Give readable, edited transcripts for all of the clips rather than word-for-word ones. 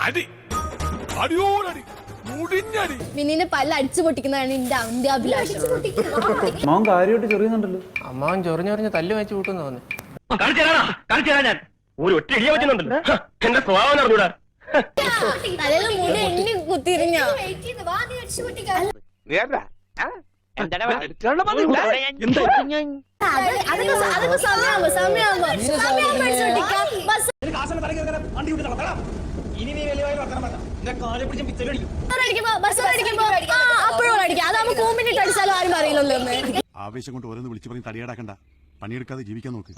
അടി അടിയോടടി മുടിഞ്ഞടി. മിന്നിന്റെ പല്ല് അടിച്ചു പൊട്ടിക്കുന്നതാണ് എന്റെ അഭിലാഷം. മോൻ കാര്യമായിട്ട് ചെറിയുന്നുണ്ടല്ലോ. അമ്മാവൻ ചൊറിഞ്ഞൊറിഞ്ഞ് തല്ല് വെച്ച് കൂട്ടുന്നു തോന്നി. ഞാൻ ഒരു ഒറ്റ ഇടിയ വെച്ചിട്ടുണ്ടല്ലോ. എന്റെ സ്വഭാവം അറിഞ്ഞൂടാ. തലയിൽ മുടി എണ്ണി കുത്തിരിഞ്ഞ അതൊക്കെ സമയമാകുമ്പോ അടിച്ചു പൊട്ടിക്കാം. ബസ് അപ്പോഴും അടിക്കാം. അതാകുമ്പോ കൂമ്പിനിട്ട് അടിച്ചാലും ആരും അറിയില്ലല്ലോ. ആവേശം കൊണ്ട് ഓരോന്ന് വിളിച്ചു പറഞ്ഞ് തടിയേടാക്കണ്ട, പണിയെടുക്കാതെ ജീവിക്കാൻ നോക്ക്.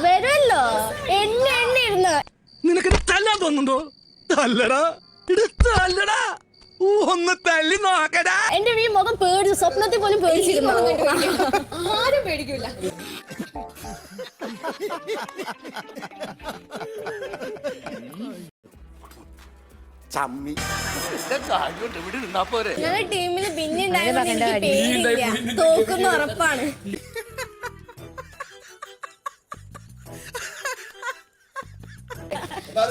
വരുമല്ലോ എണ്ണി എണ്ണി ഇരുന്ന്. നിനക്ക് തല്ലാൻ തോന്നുന്നുണ്ടോ? തല്ലടാ തല്ലടാ, ഒന്ന് തല്ലി നോക്കടാ. എന്റെ ഈ മുഖം പേടിച്ചു, സ്വപ്നത്തിൽ പോലും പേടിച്ചിരുന്നു. ആരും പേടിക്കൂല. ഞങ്ങളുടെ ടീമില് പിന്നെ തോക്കുന്ന ഉറപ്പാണ്.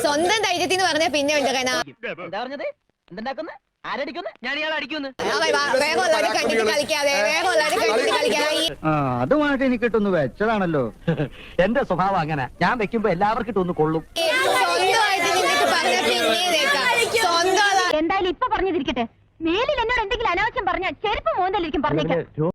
സ്വന്തം ധൈര്യത്തിന് പറഞ്ഞ പിന്നെ അതുമായിട്ട് എനിക്ക് ഇട്ടൊന്ന് വെച്ചതാണല്ലോ. എന്റെ സ്വഭാവം അങ്ങനെ, ഞാൻ വെക്കുമ്പോ എല്ലാവർക്കും ഇട്ടൊന്ന് കൊള്ളും. എന്തായാലും ഇപ്പൊ പറഞ്ഞിരിക്കട്ടെ, മേലിൽ എന്നോട് എന്തെങ്കിലും അനാവശ്യം പറഞ്ഞാൽ ചെരുപ്പ് മോന്തലിരിക്കും പറഞ്ഞേക്കാം.